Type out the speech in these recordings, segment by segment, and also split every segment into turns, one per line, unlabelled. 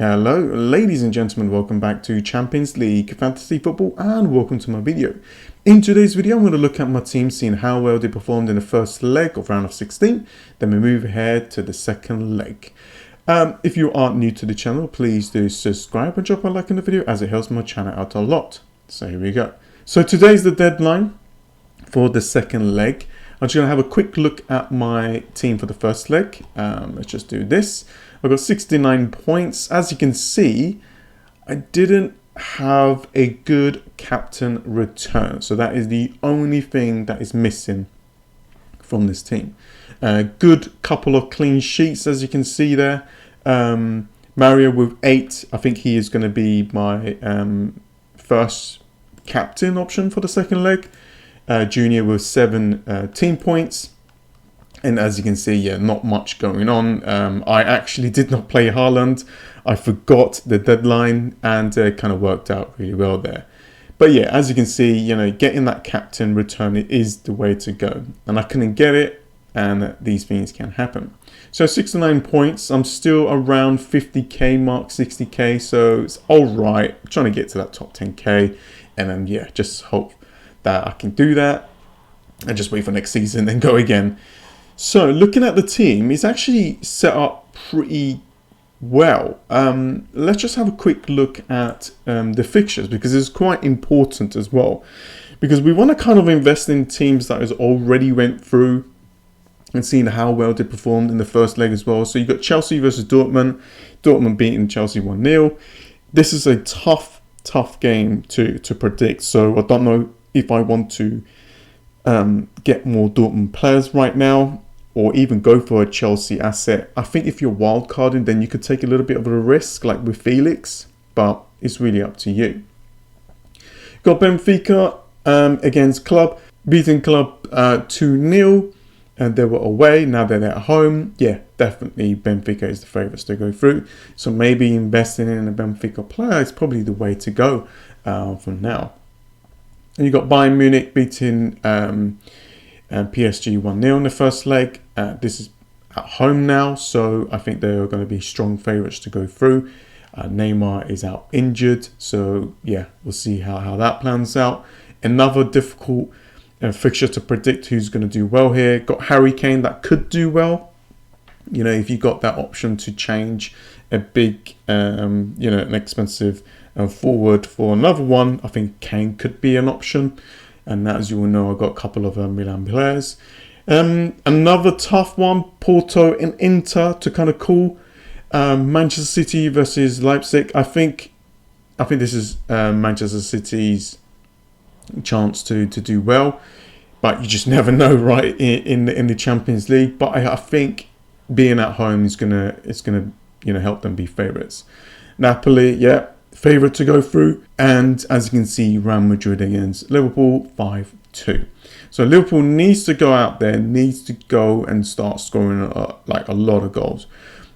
Hello, ladies and gentlemen, welcome back to Champions League Fantasy Football and welcome to my video. In today's video, I'm going to look at my team, seeing how well they performed in the first leg of round of 16. Then we move ahead to the second leg. If you are new to the channel, please do subscribe and drop a like in the video as it helps my channel out a lot. So here we go. So today's the deadline for the second leg. I'm just going to have a quick look at my team for the first leg. Let's just do this. I've got 69 points. As you can see, I didn't have a good captain return. So that is the only thing that is missing from this team. Good couple of clean sheets, as you can see there. Mario with 8. I think he is going to be my first captain option for the second leg. Junior with 17 points. And as you can see, yeah, not much going on. I actually did not play Haaland. I forgot the deadline and it kind of worked out really well there. But yeah, as you can see, you know, getting that captain return is the way to go. And I couldn't get it, and these things can happen. So 69 points. I'm still around 50k mark, 60k. So it's all right. I'm trying to get to that top 10k. And then, yeah, just hope that I can do that. And just wait for next season and go again. So looking at the team, it's actually set up pretty well. Let's just have a quick look at the fixtures, because it's quite important as well. Because we want to kind of invest in teams that has already went through and seeing how well they performed in the first leg as well. So you've got Chelsea versus Dortmund. Dortmund beating Chelsea 1-0. This is a tough game to predict. So I don't know if I want to get more Dortmund players right now, or even go for a Chelsea asset. I think if you're wildcarding, then you could take a little bit of a risk, like with Felix, but it's really up to you. Got Benfica against Club, beating Club 2-0, and they were away. Now they're at home. Yeah, definitely Benfica is the favourites to go through. So maybe investing in a Benfica player is probably the way to go for now. And you got Bayern Munich beating PSG 1-0 in the first leg. This is at home now, so I think they're going to be strong favourites to go through. Neymar is out injured, so yeah, we'll see how that plans out. Another difficult fixture to predict who's going to do well here. Got Harry Kane that could do well. You know, if you got that option to change a big, you know, an expensive forward for another one, I think Kane could be an option. And as you will know, I've got a couple of Milan players. Another tough one, Porto and Inter to kind of call. Manchester City versus Leipzig. I think this is Manchester City's chance to do well, but you just never know, right? In the Champions League. But I think being at home is gonna help them be favourites. Napoli, yeah, favourite to go through. And as you can see, Real Madrid against Liverpool 5-2. So Liverpool needs to go out there, needs to go and start scoring like a lot of goals.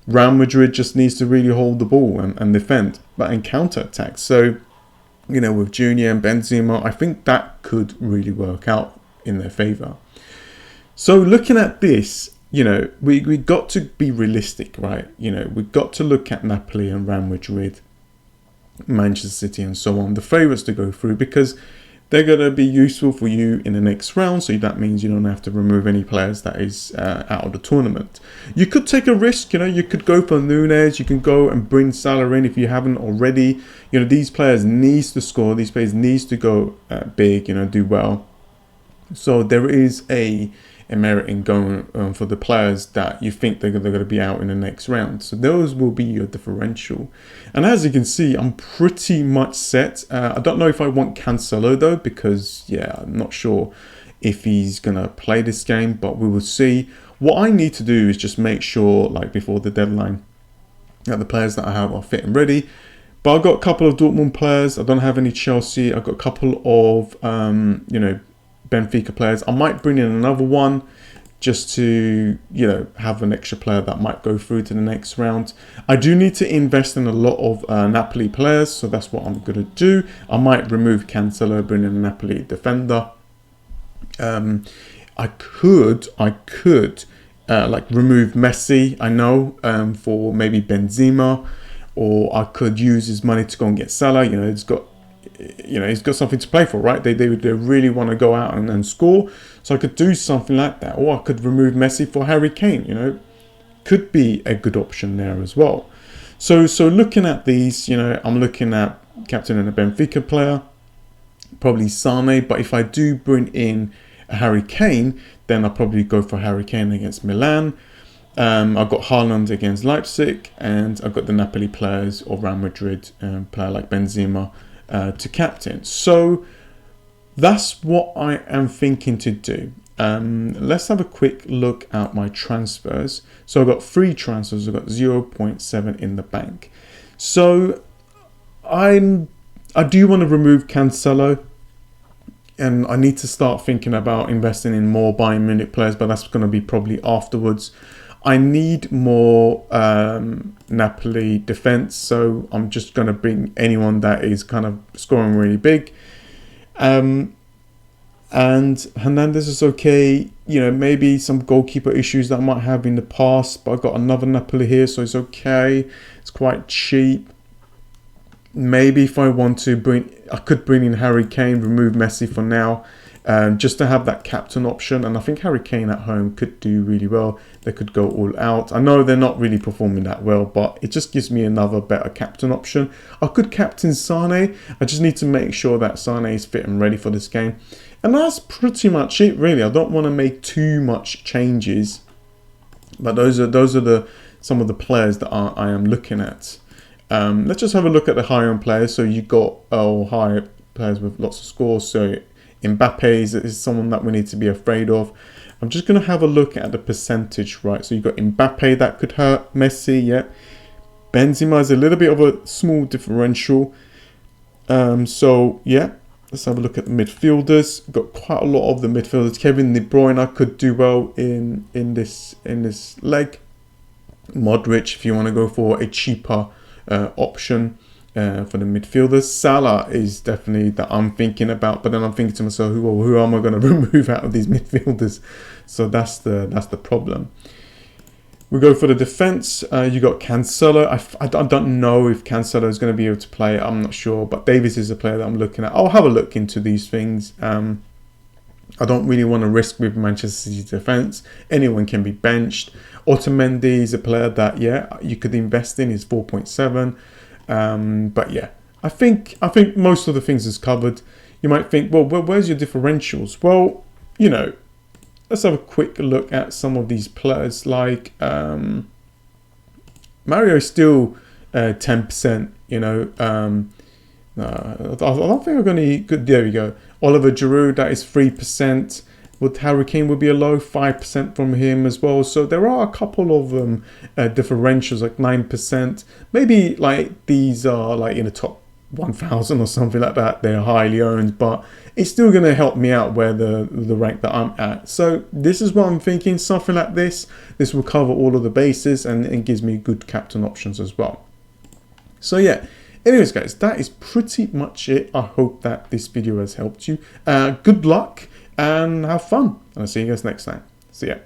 Real Madrid just needs to really hold the ball and defend, but in counter-attack. So, you know, with Junior and Benzema, I think that could really work out in their favour. So looking at this, you know, we got to be realistic, right? You know, we've got to look at Napoli and Real Madrid, Manchester City and so on, the favourites to go through, because they're going to be useful for you in the next round. So that means you don't have to remove any players that is out of the tournament. You could take a risk, you know, you could go for Nunes, you can go and bring Salah in if you haven't already. You know, these players needs to score, these players needs to go big, you know, do well. So there is a merit in going for the players that you think they're going to be out in the next round. So those will be your differential. And as you can see, I'm pretty much set. I don't know if I want Cancelo though, because yeah, I'm not sure if he's going to play this game, but we will see. What I need to do is just make sure, like before the deadline, that the players that I have are fit and ready. But I've got a couple of Dortmund players. I don't have any Chelsea. I've got a couple of, you know, Benfica players. I might bring in another one just to, you know, have an extra player that might go through to the next round. I do need to invest in a lot of Napoli players, so that's what I'm going to do. I might remove Cancelo, bring in a Napoli defender. I could like remove Messi, I know, for maybe Benzema, or I could use his money to go and get Salah. He's got something to play for, right? They really want to go out and score, so I could do something like that, or I could remove Messi for Harry Kane. Could be a good option there as well. So looking at these, I'm looking at captain and a Benfica player, probably Sane. But if I do bring in a Harry Kane, then I'll probably go for Harry Kane against Milan. I've got Haaland against Leipzig, and I've got the Napoli players or Real Madrid player like Benzema to captain. So that's what I am thinking to do. Let's have a quick look at my transfers. So I've got 3 transfers. I've got 0.7 in the bank. So I do want to remove Cancelo, and I need to start thinking about investing in more Bayern Munich players, but that's going to be probably afterwards. I need more Napoli defense, so I'm just going to bring anyone that is kind of scoring really big. And Hernandez is okay. Maybe some goalkeeper issues that I might have in the past, but I've got another Napoli here, so it's okay. It's quite cheap. Maybe if I want to I could bring in Harry Kane, remove Messi for now, just to have that captain option. And I think Harry Kane at home could do really well. They could go all out. I know they're not really performing that well, but it just gives me another better captain option. I could captain Sane. I just need to make sure that Sane is fit and ready for this game. And that's pretty much it, really. I don't want to make too much changes, but those are some of the players that I am looking at. Let's just have a look at the higher end players. So you got higher players with lots of scores. So Mbappe is someone that we need to be afraid of. I'm just going to have a look at the percentage, right? So you got Mbappe that could hurt Messi, yeah. Benzema is a little bit of a small differential. So yeah, let's have a look at the midfielders. We've got quite a lot of the midfielders. Kevin De Bruyne could do well in this leg. Modric, if you want to go for a cheaper option for the midfielders. Salah is definitely that I'm thinking about, but then I'm thinking to myself, who am I going to remove out of these midfielders? So that's the problem. We go for the defense. You got Cancelo. I don't know if Cancelo is going to be able to play. I'm not sure, but Davies is a player that I'm looking at. I'll have a look into these things. I don't really want to risk with Manchester City's defense. Anyone can be benched. Otamendi is a player that you could invest in. He's 4.7. But yeah, I think most of the things is covered. You might think, well, where's your differentials? Well, let's have a quick look at some of these players. Like Mario is still 10%. I don't think I'm going to good. There we go. Oliver Giroud, that is 3%. With Harry Kane would be a low 5% from him as well. So there are a couple of differentials, like 9%. Maybe like these are like in the top 1,000 or something like that. They're highly owned, but it's still going to help me out where the rank that I'm at. So this is what I'm thinking. Something like this. This will cover all of the bases and gives me good captain options as well. So yeah. Anyways, guys, that is pretty much it. I hope that this video has helped you. Good luck and have fun. And I'll see you guys next time. See ya.